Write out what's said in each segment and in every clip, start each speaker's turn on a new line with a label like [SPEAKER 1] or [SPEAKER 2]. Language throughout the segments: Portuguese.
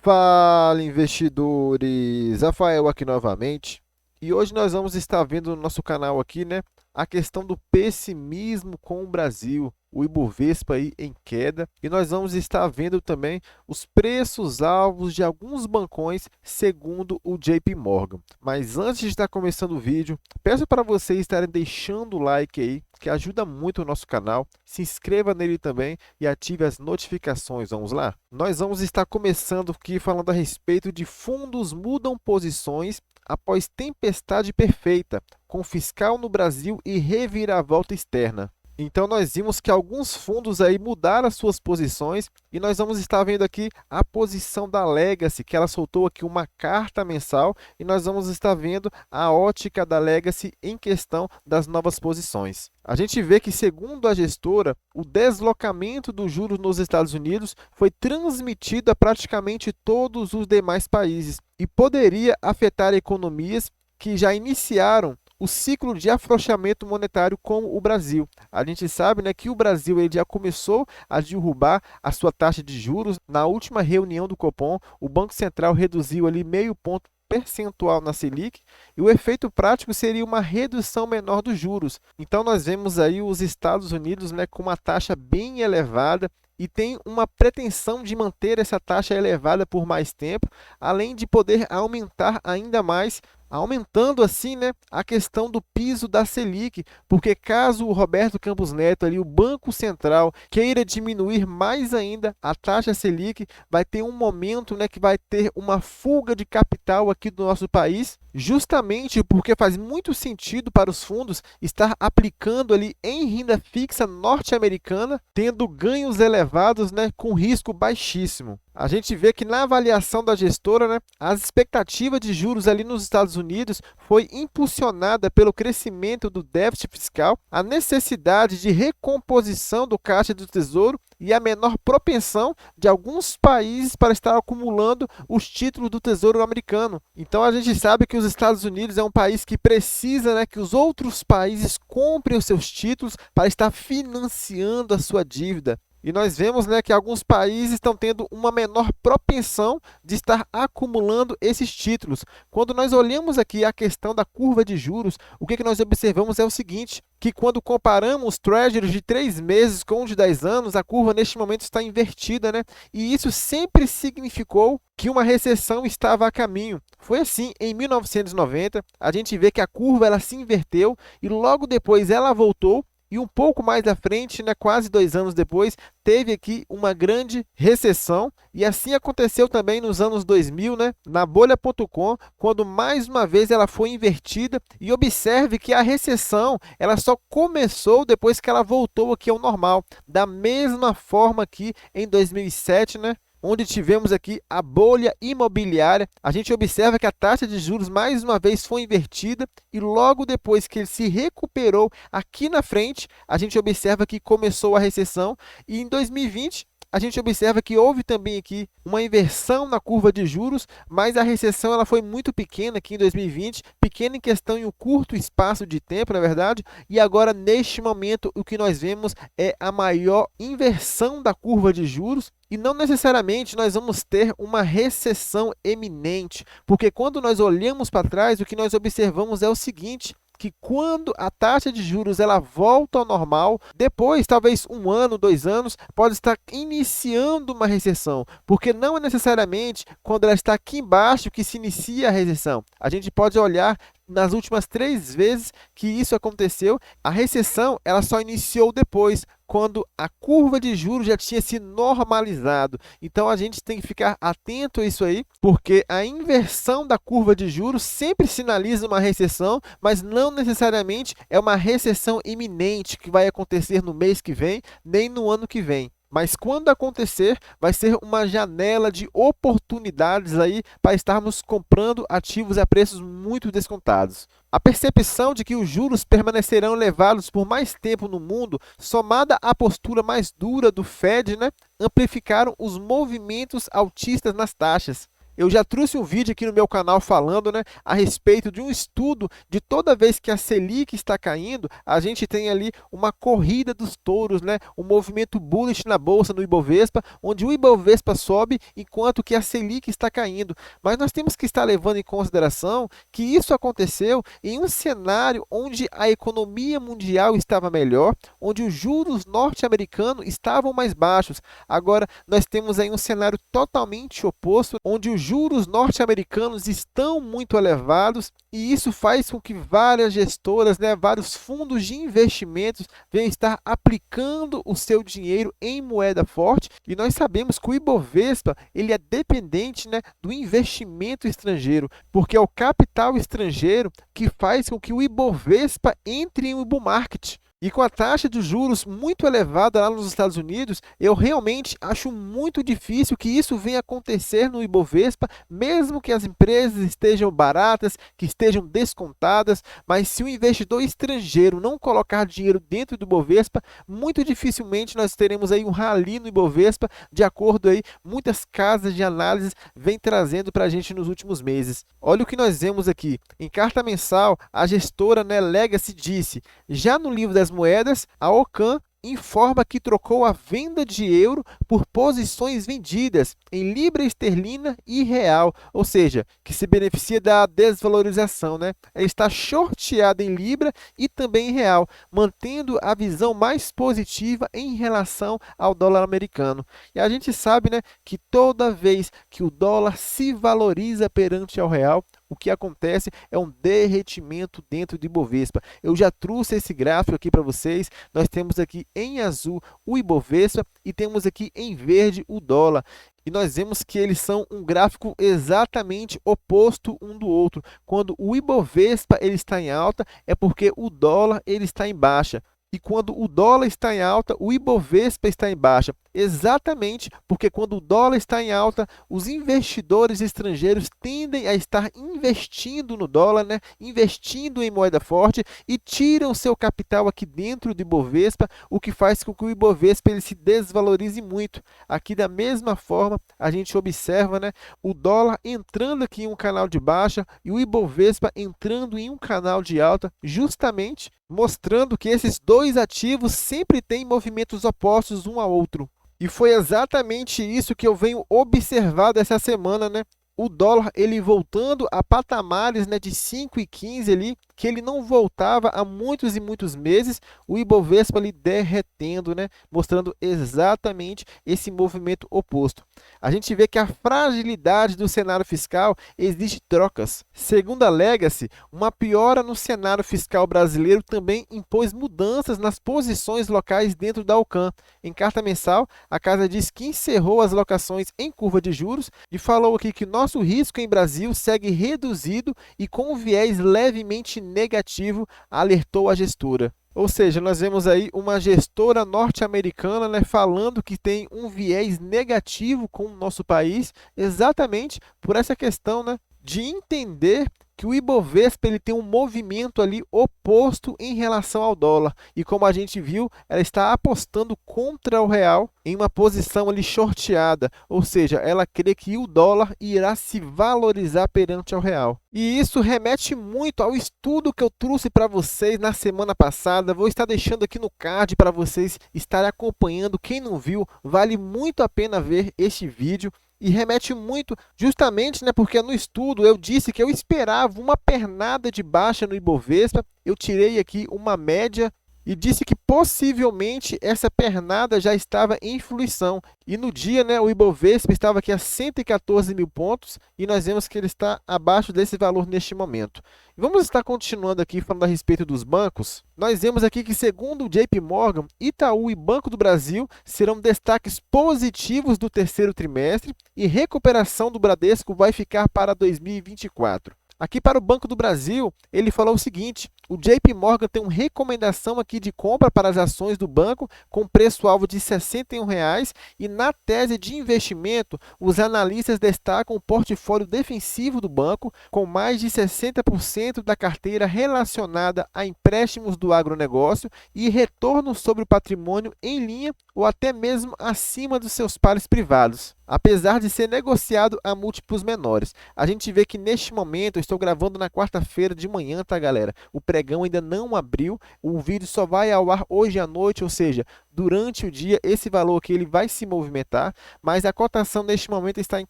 [SPEAKER 1] Fala, investidores! Rafael aqui novamente. E hoje nós vamos estar vendo no nosso canal aqui, né, a questão do pessimismo com o Brasil, o Ibovespa aí em queda, e nós vamos estar vendo também os preços alvos de alguns bancões, segundo o JP Morgan. Mas antes de estar começando o vídeo, peço para vocês estarem deixando o like aí, que ajuda muito o nosso canal. Se inscreva nele também e ative as notificações. Vamos lá? Nós vamos estar começando aqui falando a respeito de fundos mudam posições após tempestade perfeita, com fiscal no Brasil e reviravolta externa. Então nós vimos que alguns fundos aí mudaram as suas posições e nós vamos estar vendo aqui a posição da Legacy, que ela soltou aqui uma carta mensal e nós vamos estar vendo a ótica da Legacy em questão das novas posições. A gente vê que, segundo a gestora, o deslocamento dos juros nos Estados Unidos foi transmitido a praticamente todos os demais países e poderia afetar economias que já iniciaram o ciclo de afrouxamento monetário como o Brasil. A gente sabe, né, que o Brasil ele já começou a derrubar a sua taxa de juros. Na última reunião do Copom, o Banco Central reduziu ali meio ponto percentual na Selic, e o efeito prático seria uma redução menor dos juros. Então nós vemos aí os Estados Unidos, né, com uma taxa bem elevada e tem uma pretensão de manter essa taxa elevada por mais tempo, além de poder aumentar ainda mais, aumentando assim, né, a questão do piso da Selic, porque caso o Roberto Campos Neto, ali, o Banco Central, queira diminuir mais ainda a taxa Selic, vai ter um momento, né, que vai ter uma fuga de capital aqui do nosso país, justamente porque faz muito sentido para os fundos estar aplicando ali em renda fixa norte-americana, tendo ganhos elevados, né, com risco baixíssimo. A gente vê que na avaliação da gestora, né, as expectativas de juros ali nos Estados Unidos foi impulsionada pelo crescimento do déficit fiscal, a necessidade de recomposição do caixa do Tesouro e a menor propensão de alguns países para estar acumulando os títulos do Tesouro americano. Então a gente sabe que os Estados Unidos é um país que precisa, né, que os outros países comprem os seus títulos para estar financiando a sua dívida. E nós vemos, né, que alguns países estão tendo uma menor propensão de estar acumulando esses títulos. Quando nós olhamos aqui a questão da curva de juros, o que nós observamos é o seguinte, que quando comparamos treasuries de 3 meses com os de 10 anos, a curva neste momento está invertida, né? E isso sempre significou que uma recessão estava a caminho. Foi assim em 1990, a gente vê que a curva ela se inverteu e logo depois ela voltou. E um pouco mais à frente, né, quase 2 anos depois, teve aqui uma grande recessão. E assim aconteceu também nos anos 2000, né, na bolha.com, quando mais uma vez ela foi invertida. E observe que a recessão ela só começou depois que ela voltou aqui ao normal. Da mesma forma que em 2007, né, onde tivemos aqui a bolha imobiliária, a gente observa que a taxa de juros mais uma vez foi invertida e logo depois que ele se recuperou aqui na frente, a gente observa que começou a recessão e em 2020 a gente observa que houve também aqui uma inversão na curva de juros, mas a recessão ela foi muito pequena aqui em 2020, pequena em questão em um curto espaço de tempo, na verdade, e agora neste momento o que nós vemos é a maior inversão da curva de juros. E não necessariamente nós vamos ter uma recessão eminente, porque quando nós olhamos para trás, o que nós observamos é o seguinte, que quando a taxa de juros ela volta ao normal, depois, talvez 1 ano, 2 anos, pode estar iniciando uma recessão, porque não é necessariamente quando ela está aqui embaixo que se inicia a recessão. A gente pode olhar nas últimas 3 vezes que isso aconteceu, a recessão ela só iniciou depois, quando a curva de juros já tinha se normalizado. Então a gente tem que ficar atento a isso aí, porque a inversão da curva de juros sempre sinaliza uma recessão, mas não necessariamente é uma recessão iminente que vai acontecer no mês que vem, nem no ano que vem. Mas quando acontecer, vai ser uma janela de oportunidades aí para estarmos comprando ativos a preços muito descontados. A percepção de que os juros permanecerão elevados por mais tempo no mundo, somada à postura mais dura do Fed, né, amplificaram os movimentos altistas nas taxas. Eu já trouxe um vídeo aqui no meu canal falando, né, a respeito de um estudo de toda vez que a Selic está caindo, a gente tem ali uma corrida dos touros, né, um movimento bullish na bolsa, no Ibovespa, onde o Ibovespa sobe enquanto que a Selic está caindo. Mas nós temos que estar levando em consideração que isso aconteceu em um cenário onde a economia mundial estava melhor, onde os juros norte-americanos estavam mais baixos. Agora, nós temos aí um cenário totalmente oposto, onde os juros norte-americanos estão muito elevados e isso faz com que várias gestoras, né, vários fundos de investimentos venham estar aplicando o seu dinheiro em moeda forte. E nós sabemos que o Ibovespa ele é dependente, né, do investimento estrangeiro, porque é o capital estrangeiro que faz com que o Ibovespa entre em um bull market. E com a taxa de juros muito elevada lá nos Estados Unidos, eu realmente acho muito difícil que isso venha acontecer no Ibovespa, mesmo que as empresas estejam baratas, que estejam descontadas, mas se o investidor estrangeiro não colocar dinheiro dentro do Ibovespa, muito dificilmente nós teremos aí um rally no Ibovespa, de acordo aí, muitas casas de análise vêm trazendo para a gente nos últimos meses. Olha o que nós vemos aqui. Em carta mensal, a gestora, né, Legacy disse, já no livro das moedas, a Ocam informa que trocou a venda de euro por posições vendidas em libra esterlina e real, ou seja, que se beneficia da desvalorização, né? Ela está shorteada em libra e também em real, mantendo a visão mais positiva em relação ao dólar americano. E a gente sabe, né, que toda vez que o dólar se valoriza perante ao real, o que acontece é um derretimento dentro do Ibovespa. Eu já trouxe esse gráfico aqui para vocês. Nós temos aqui em azul o Ibovespa e temos aqui em verde o dólar. E nós vemos que eles são um gráfico exatamente oposto um do outro. Quando o Ibovespa ele está em alta, é porque o dólar ele está em baixa. E quando o dólar está em alta, o Ibovespa está em baixa. Exatamente porque quando o dólar está em alta, os investidores estrangeiros tendem a estar investindo no dólar, né? Investindo em moeda forte e tiram seu capital aqui dentro do Ibovespa, o que faz com que o Ibovespa ele se desvalorize muito. Aqui da mesma forma, a gente observa, né, o dólar entrando aqui em um canal de baixa e o Ibovespa entrando em um canal de alta, justamente mostrando que esses dois ativos sempre têm movimentos opostos um ao outro. E foi exatamente isso que eu venho observando essa semana, né? O dólar ele voltando a patamares, né, de 5,15 ali, que ele não voltava há muitos e muitos meses, o Ibovespa ali derretendo, né, mostrando exatamente esse movimento oposto. A gente vê que a fragilidade do cenário fiscal exige trocas. Segundo a Legacy, uma piora no cenário fiscal brasileiro também impôs mudanças nas posições locais dentro da Ocam. Em carta mensal, a casa diz que encerrou as locações em curva de juros e falou aqui que nosso risco em Brasil segue reduzido e com um viés levemente negativo, alertou a gestora. Ou seja, nós vemos aí uma gestora norte-americana, né, falando que tem um viés negativo com o nosso país, exatamente por essa questão, né, de entender que o Ibovespa ele tem um movimento ali oposto em relação ao dólar. E como a gente viu, ela está apostando contra o real em uma posição ali shorteada, ou seja, ela crê que o dólar irá se valorizar perante ao real. E isso remete muito ao estudo que eu trouxe para vocês na semana passada. Vou estar deixando aqui no card para vocês estarem acompanhando. Quem não viu, vale muito a pena ver este vídeo. E remete muito justamente, né, porque no estudo eu disse que eu esperava uma pernada de baixa no Ibovespa, eu tirei aqui uma média e disse que possivelmente essa pernada já estava em fruição. E no dia, né, o Ibovespa estava aqui a 114 mil pontos e nós vemos que ele está abaixo desse valor neste momento. Vamos estar continuando aqui falando a respeito dos bancos. Nós vemos aqui que, segundo o JP Morgan, Itaú e Banco do Brasil serão destaques positivos do terceiro trimestre e recuperação do Bradesco vai ficar para 2024. Aqui para o Banco do Brasil, ele falou o seguinte: o JP Morgan tem uma recomendação aqui de compra para as ações do banco com preço-alvo de R$ 61,00 e na tese de investimento, os analistas destacam o portfólio defensivo do banco com mais de 60% da carteira relacionada a empréstimos do agronegócio e retorno sobre o patrimônio em linha ou até mesmo acima dos seus pares privados. apesar de ser negociado a múltiplos menores. A gente vê que neste momento, eu estou gravando na quarta-feira de manhã, tá, galera? O pregão ainda não abriu, o vídeo só vai ao ar hoje à noite, ou seja, durante o dia esse valor aqui ele vai se movimentar, mas a cotação neste momento está em R$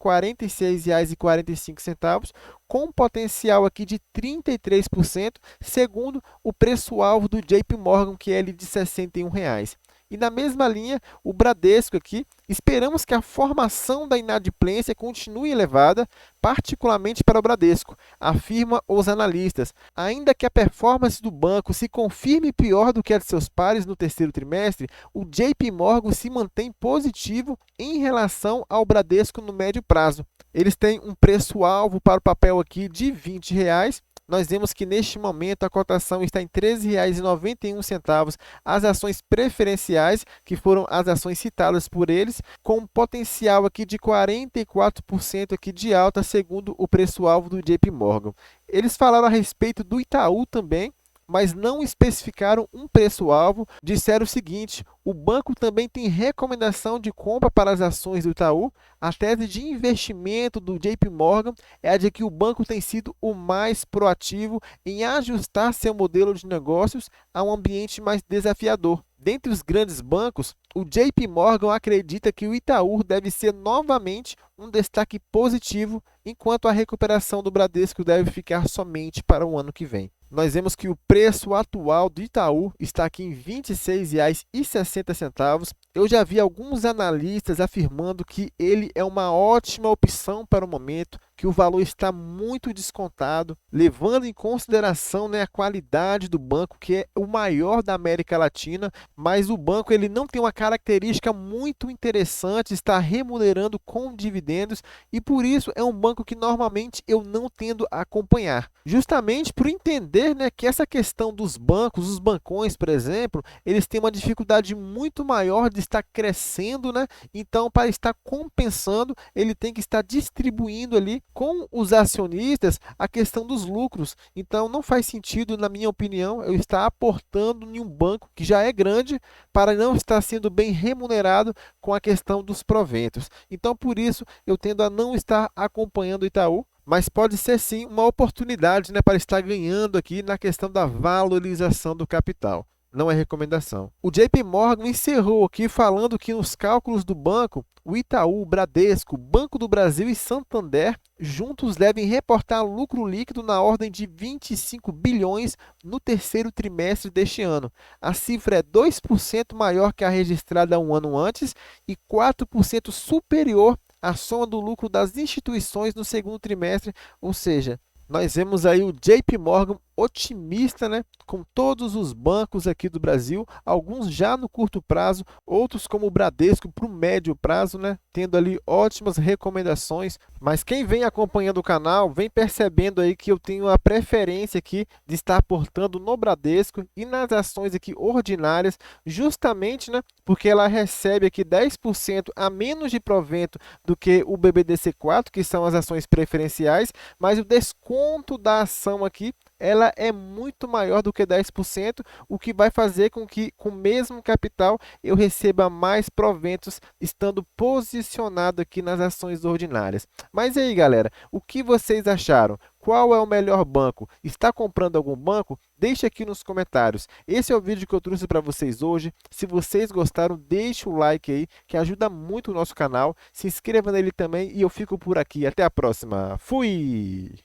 [SPEAKER 1] 46,45, com um potencial aqui de 33%, segundo o preço-alvo do JP Morgan, que é ali de R$ 61,00. E na mesma linha, o Bradesco aqui, esperamos que a formação da inadimplência continue elevada, particularmente para o Bradesco, afirma os analistas. Ainda que a performance do banco se confirme pior do que a de seus pares no terceiro trimestre, o JP Morgan se mantém positivo em relação ao Bradesco no médio prazo. Eles têm um preço-alvo para o papel aqui de R$ 20,00. Nós vemos que neste momento a cotação está em R$ 13,91, as ações preferenciais, que foram as ações citadas por eles, com um potencial aqui de 44% aqui de alta, segundo o preço-alvo do JP Morgan. Eles falaram a respeito do Itaú também, mas não especificaram um preço-alvo. Disseram o seguinte: o banco também tem recomendação de compra para as ações do Itaú. A tese de investimento do JP Morgan é a de que o banco tem sido o mais proativo em ajustar seu modelo de negócios a um ambiente mais desafiador. Dentre os grandes bancos, o JP Morgan acredita que o Itaú deve ser novamente um destaque positivo, enquanto a recuperação do Bradesco deve ficar somente para o ano que vem. Nós vemos que o preço atual do Itaú está aqui em R$ 26,60. Eu já vi alguns analistas afirmando que ele é uma ótima opção para o momento, que o valor está muito descontado, levando em consideração, né, a qualidade do banco, que é o maior da América Latina, mas o banco ele não tem uma característica muito interessante, está remunerando com dividendos, e por isso é um banco que normalmente eu não tendo a acompanhar. Justamente por entender, né, que essa questão dos bancos, os bancões, por exemplo, eles têm uma dificuldade muito maior de estar crescendo, né? Então, para estar compensando, ele tem que estar distribuindo ali com os acionistas a questão dos lucros. Então, não faz sentido, na minha opinião, eu estar aportando em um banco que já é grande para não estar sendo bem remunerado com a questão dos proventos. Então, por isso, eu tendo a não estar acompanhando o Itaú, mas pode ser sim uma oportunidade, né, para estar ganhando aqui na questão da valorização do capital. Não é recomendação. O JP Morgan encerrou aqui falando que nos cálculos do banco, o Itaú, o Bradesco, Banco do Brasil e Santander juntos devem reportar lucro líquido na ordem de 25 bilhões no terceiro trimestre deste ano. A cifra é 2% maior que a registrada um ano antes e 4% superior à soma do lucro das instituições no segundo trimestre, ou seja, nós vemos aí o JP Morgan otimista, né, com todos os bancos aqui do Brasil, alguns já no curto prazo, outros como o Bradesco para o médio prazo, né, tendo ali ótimas recomendações. Mas quem vem acompanhando o canal vem percebendo aí que eu tenho a preferência aqui de estar aportando no Bradesco e nas ações aqui ordinárias, justamente, né, porque ela recebe aqui 10% a menos de provento do que o BBDC4, que são as ações preferenciais, mas o desconto da ação aqui ela é muito maior do que 10%, o que vai fazer com que, com o mesmo capital, eu receba mais proventos estando posicionado aqui nas ações ordinárias. Mas aí, galera, o que vocês acharam? Qual é o melhor banco? Está comprando algum banco? Deixe aqui nos comentários. Esse é o vídeo que eu trouxe para vocês hoje. Se vocês gostaram, deixe o like aí, que ajuda muito o nosso canal. Se inscreva nele também e eu fico por aqui. Até a próxima. Fui!